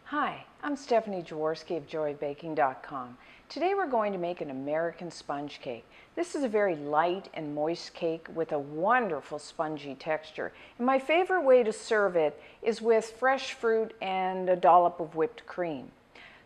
Hi, I'm Stephanie Jaworski of joybaking.com. Today we're going to make an American sponge cake. This is a very light and moist cake with a wonderful spongy texture. And my favorite way to serve it is with fresh fruit and a dollop of whipped cream.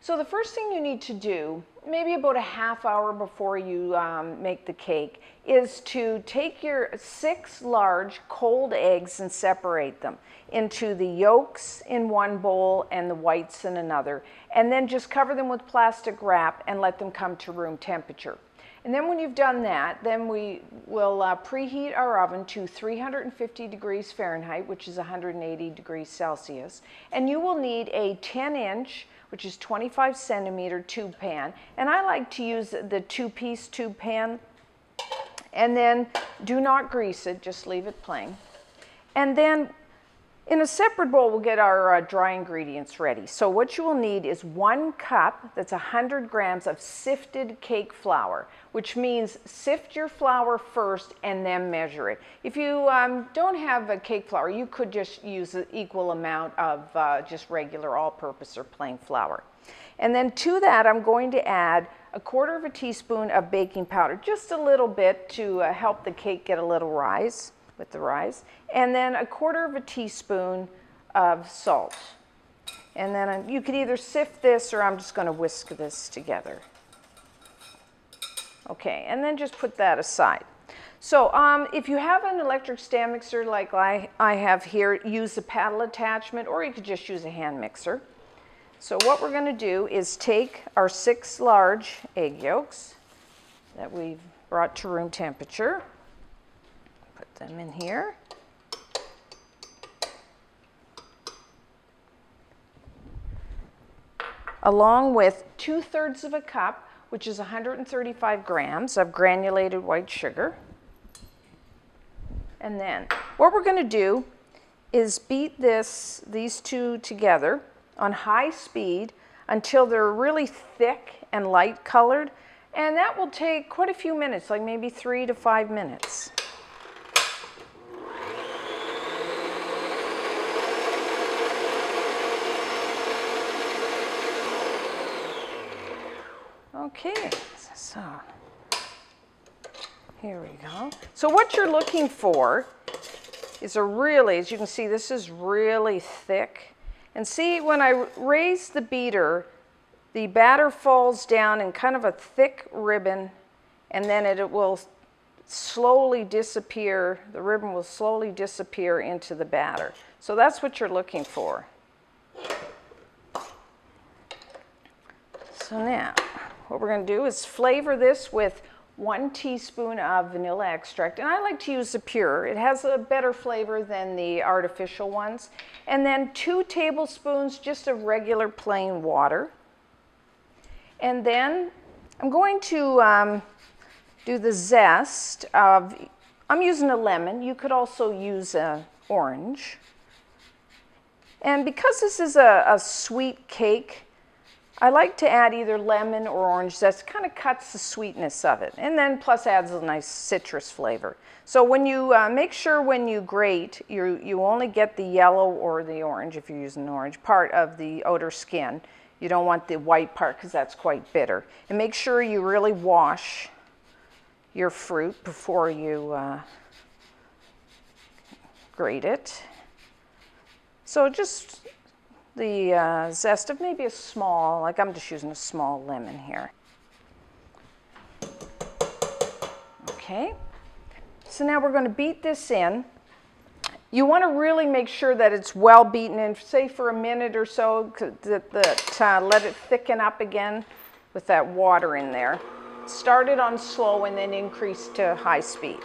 So the first thing you need to do, maybe about a half hour before you make the cake, is to take your 6 large cold eggs and separate them into the yolks in one bowl and the whites in another, and then just cover them with plastic wrap and let them come to room temperature. And then when you've done that, then we will preheat our oven to 350 degrees Fahrenheit, which is 180 degrees Celsius, and you will need a 10-inch, which is 25 centimeter tube pan, and I like to use the 2-piece tube pan. And then do not grease it, just leave it plain. And then in a separate bowl, we'll get our dry ingredients ready. So what you will need is 1 cup, that's 100 grams of sifted cake flour, which means sift your flour first and then measure it. If you don't have a cake flour, you could just use an equal amount of just regular all-purpose or plain flour. And then to that, I'm going to add 1/4 teaspoon of baking powder, just a little bit to help the cake get a little rise with the rise, and then 1/4 teaspoon of salt. And then you could either sift this, or I'm just going to whisk this together. Okay, and then just put that aside. So if you have an electric stand mixer like I have here, use the paddle attachment, or you could just use a hand mixer. So what we're going to do is take our 6 large egg yolks that we've brought to room temperature, put them in here. Along with 2/3 of a cup, which is 135 grams of granulated white sugar. And then what we're going to do is beat these two together on high speed until they're really thick and light colored, and that will take quite a few minutes, like maybe 3 to 5 minutes. Okay, so here we go. So what you're looking for is as you can see, this is really thick. And see, when I raise the beater, the batter falls down in kind of a thick ribbon, and then it will slowly disappear. The ribbon will slowly disappear into the batter. So that's what you're looking for. So now, what we're going to do is flavor this with 1 teaspoon of vanilla extract, and I like to use the pure. It has a better flavor than the artificial ones. And then 2 tablespoons just of regular plain water. And then I'm going to do the zest of, I'm using a lemon. You could also use an orange. And because this is a sweet cake, I like to add either lemon or orange zest. Kind of cuts the sweetness of it, and then plus adds a nice citrus flavor. So when you make sure when you grate, you only get the yellow or the orange, if you're using orange, part of the outer skin. You don't want the white part because that's quite bitter. And make sure you really wash your fruit before you grate it. So just the zest of maybe a small, like I'm just using a small lemon here. Okay, so now we're going to beat this in. You want to really make sure that it's well beaten in, say for a minute or so, let it thicken up again with that water in there. Start it on slow and then increase to high speed.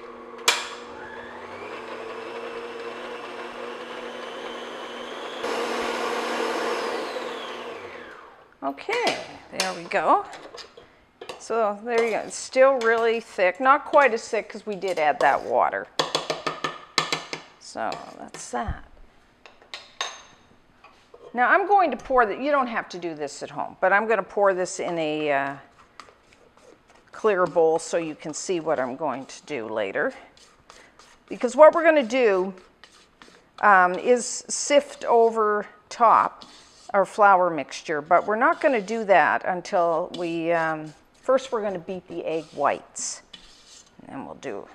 Okay, there we go. So there you go. It's still really thick. Not quite as thick because we did add that water. So that's that. Now I'm going to pour that. You don't have to do this at home, but I'm going to pour this in a clear bowl so you can see what I'm going to do later. Because what we're going to do is sift over top our flour mixture, but we're not going to do that until we, first we're going to beat the egg whites, and then we'll do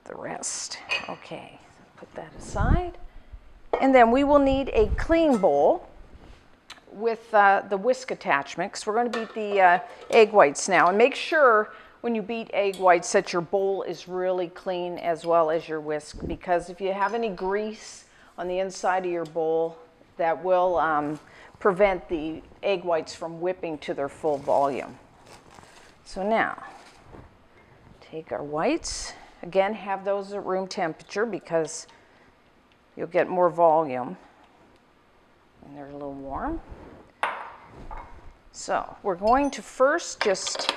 the rest. Okay, put that aside. And then we will need a clean bowl with the whisk attachment, because we're going to beat the egg whites now. And make sure when you beat egg whites that your bowl is really clean as well as your whisk, because if you have any grease on the inside of your bowl, that will prevent the egg whites from whipping to their full volume. So now, take our whites. Again, have those at room temperature because you'll get more volume when they're a little warm. So we're going to first just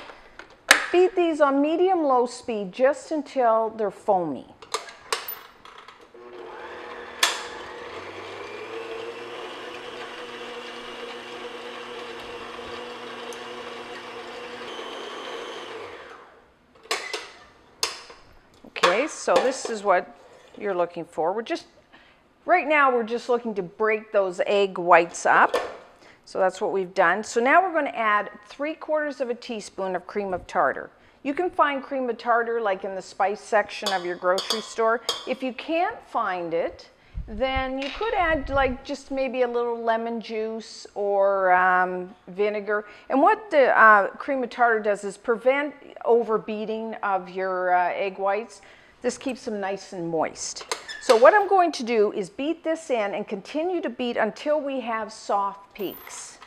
beat these on medium-low speed just until they're foamy. Okay, so this is what you're looking for. Right now we're just looking to break those egg whites up. So that's what we've done. So now we're going to add 3/4 of a teaspoon of cream of tartar. You can find cream of tartar like in the spice section of your grocery store. If you can't find it, then you could add like just maybe a little lemon juice or vinegar. And what the cream of tartar does is prevent overbeating of your egg whites. This keeps them nice and moist. So what I'm going to do is beat this in and continue to beat until we have soft peaks.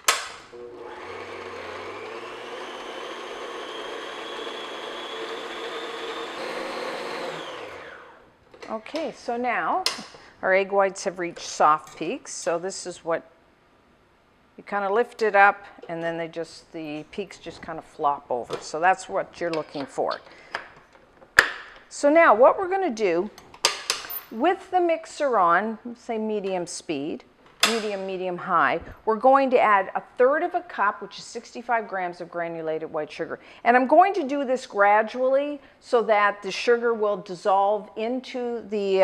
Okay, so now our egg whites have reached soft peaks. So this is what you kind of lift it up and then the peaks just kind of flop over. So that's what you're looking for. So now what we're going to do, with the mixer on, say medium speed, medium high, we're going to add 1/3 of a cup, which is 65 grams of granulated white sugar. And I'm going to do this gradually so that the sugar will dissolve into the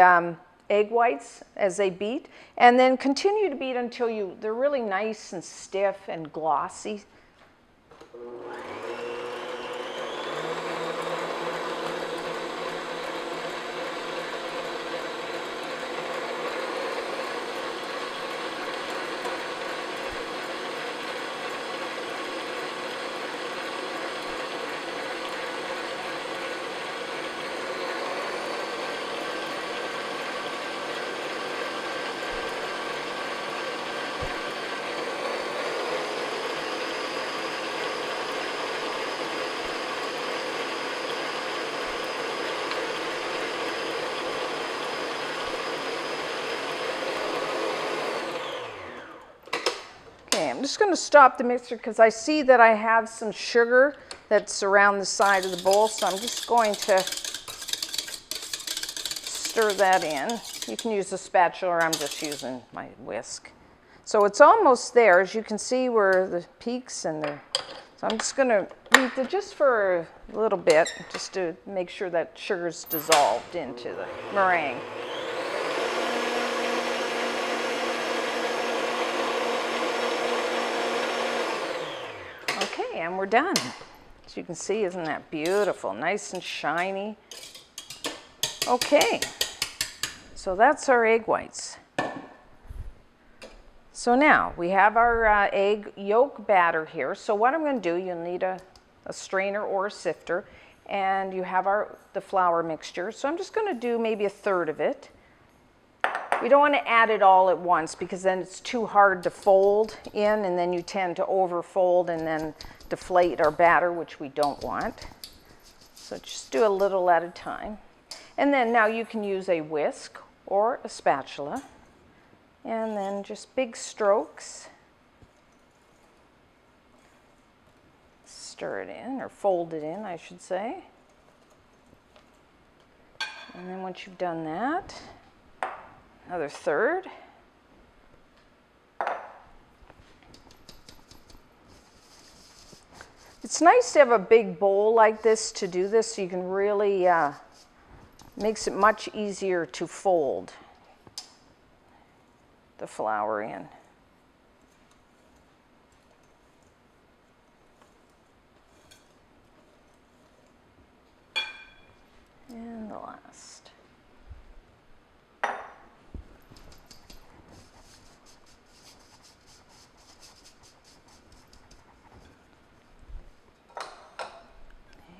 egg whites as they beat, and then continue to beat until they're really nice and stiff and glossy. I'm just going to stop the mixer because I see that I have some sugar that's around the side of the bowl, so I'm just going to stir that in. You can use a spatula, or I'm just using my whisk. So it's almost there. As you can see where the peaks and the... So I'm just going to beat it just for a little bit, just to make sure that sugar's dissolved into the meringue. Okay, and we're done. As you can see, isn't that beautiful? Nice and shiny. Okay, so that's our egg whites. So now we have our egg yolk batter here. So what I'm going to do, you'll need a strainer or a sifter, and you have the flour mixture. So I'm just going to do maybe 1/3 of it. We don't want to add it all at once because then it's too hard to fold in, and then you tend to overfold and then deflate our batter, which we don't want. So just do a little at a time. And then now you can use a whisk or a spatula, and then just big strokes. Stir it in, or fold it in, I should say. And then once you've done that, another 1/3. It's nice to have a big bowl like this to do this, so you can really, makes it much easier to fold the flour in. And the last.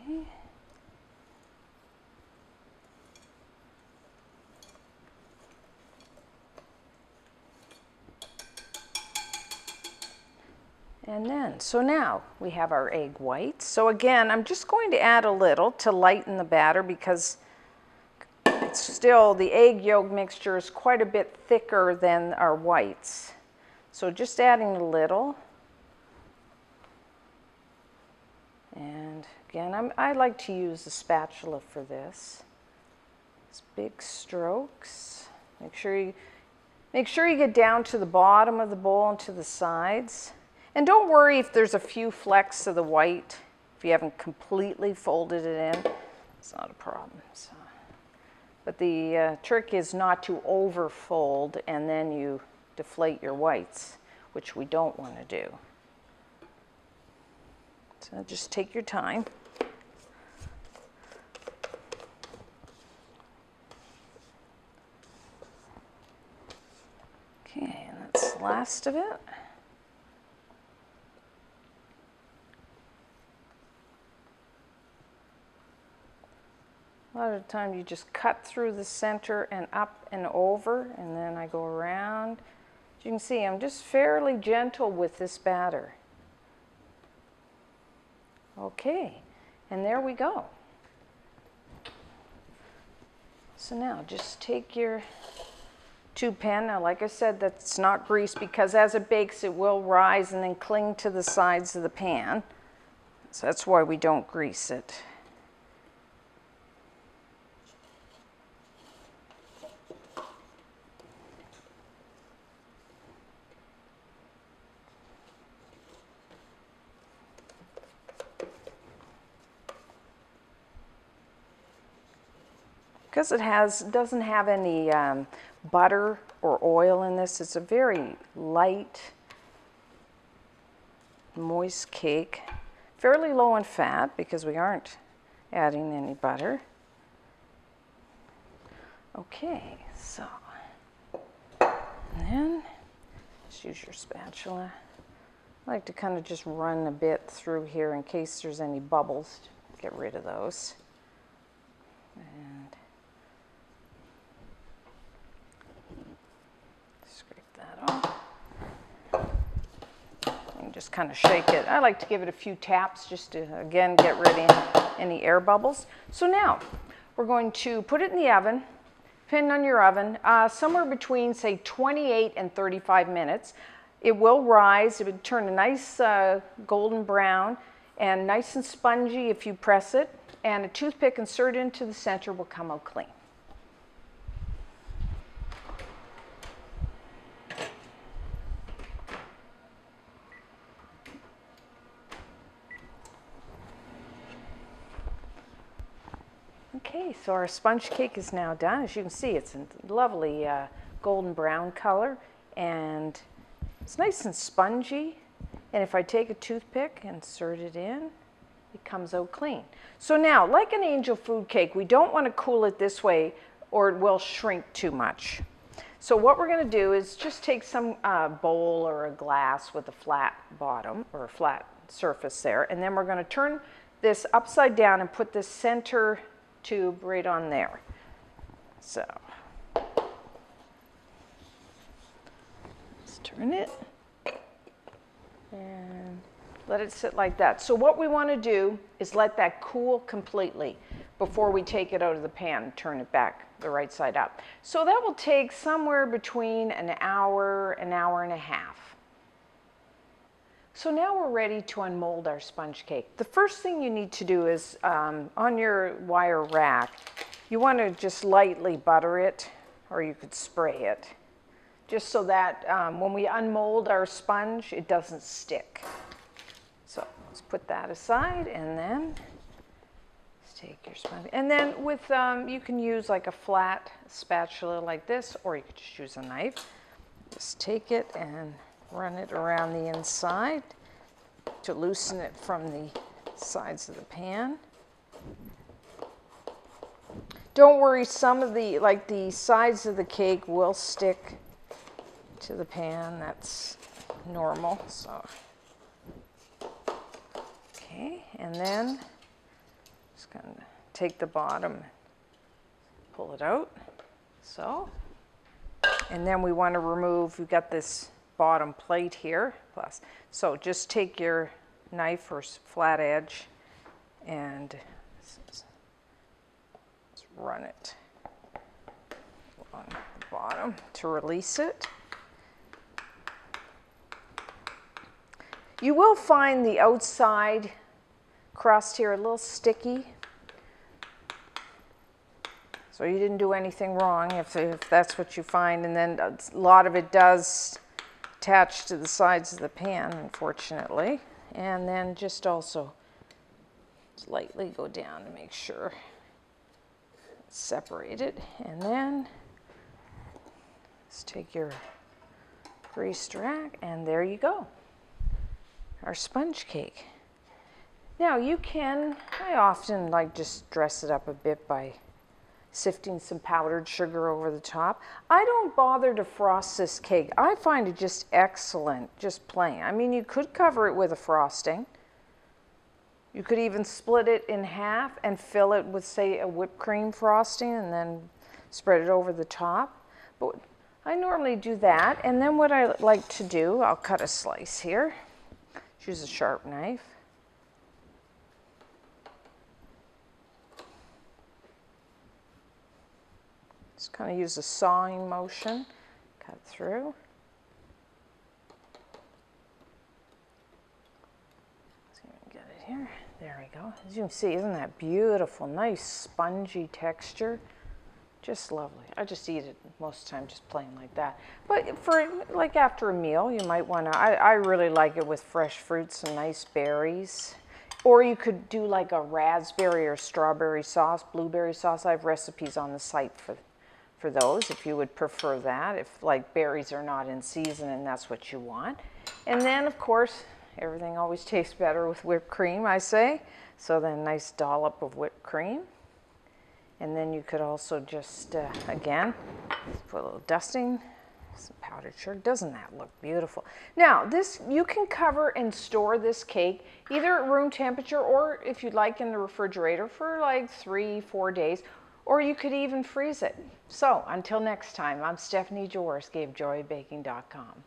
Okay. And then, so now we have our egg whites. So again, I'm just going to add a little to lighten the batter because it's still, the egg yolk mixture is quite a bit thicker than our whites. So just adding a little. And again, I like to use a spatula for this. It's big strokes. Make sure you get down to the bottom of the bowl and to the sides. And don't worry if there's a few flecks of the white, if you haven't completely folded it in, it's not a problem. So. But the trick is not to overfold and then you deflate your whites, which we don't want to do. So just take your time. Okay, and that's the last of it. A lot of the time you just cut through the center and up and over, and then I go around. As you can see, I'm just fairly gentle with this batter. Okay, and there we go. So now just take your tube pan. Now, like I said, that's not greased because as it bakes, it will rise and then cling to the sides of the pan. So that's why we don't grease it. Because it doesn't have any butter or oil in this, it's a very light, moist cake. Fairly low in fat because we aren't adding any butter. Okay, so, and then just use your spatula. I like to kind of just run a bit through here in case there's any bubbles. Get rid of those. And and just kind of shake it. I like to give it a few taps just to, again, get rid of any air bubbles. So now we're going to put it in the oven, depending on your oven, somewhere between, say, 28 and 35 minutes. It will rise. It would turn a nice golden brown and nice and spongy if you press it. And a toothpick inserted into the center will come out clean. Okay, so our sponge cake is now done. As you can see, it's a lovely golden brown color, and it's nice and spongy. And if I take a toothpick and insert it in, it comes out clean. So now, like an angel food cake, we don't want to cool it this way or it will shrink too much. So what we're going to do is just take some bowl or a glass with a flat bottom or a flat surface there, and then we're going to turn this upside down and put this center tube right on there. So let's turn it and let it sit like that. So what we want to do is let that cool completely before we take it out of the pan and turn it back the right side up. So that will take somewhere between an hour and a half. So now we're ready to unmold our sponge cake. The first thing you need to do is on your wire rack, you want to just lightly butter it, or you could spray it, just so that when we unmold our sponge, it doesn't stick. So Let's put that aside, and then let's take your sponge. And then with, you can use like a flat spatula like this, or you could just use a knife. Just take it and run it around the inside to loosen it from the sides of the pan. Don't worry, some of the, like the sides of the cake will stick to the pan. That's normal, so. Okay, and then just gonna take the bottom, pull it out, so. And then we want to remove, we've got this bottom plate here, plus. So just take your knife or flat edge and run it on the bottom to release it. You will find the outside crust here a little sticky. So you didn't do anything wrong if that's what you find. And then a lot of it does attach to the sides of the pan, unfortunately. And then just also lightly go down to make sure it's separated. And then let's take your greased rack, and there you go. Our sponge cake. Now you can, I often like just dress it up a bit by sifting some powdered sugar over the top. I don't bother to frost this cake. I find it just excellent, just plain. I mean, you could cover it with a frosting. You could even split it in half and fill it with, say, a whipped cream frosting and then spread it over the top. But I normally do that. And then what I like to do, I'll cut a slice here. Use a sharp knife. Just kind of use a sawing motion, cut through. Let's see if we can get it here. There we go. As you can see, isn't that beautiful? Nice spongy texture. Just lovely. I just eat it most of the time just plain like that. But for like after a meal, you might want to, I really like it with fresh fruits, some nice berries. Or you could do like a raspberry or strawberry sauce, blueberry sauce. I have recipes on the site for those if you would prefer that, if like berries are not in season and that's what you want. And then of course, everything always tastes better with whipped cream, I say. So then a nice dollop of whipped cream. And then you could also just, again, put a little dusting, some powdered sugar. Doesn't that look beautiful? Now, this, you can cover and store this cake either at room temperature or if you'd like in the refrigerator for like 3-4 days, or you could even freeze it. So until next time, I'm Stephanie Jaworski of joybaking.com.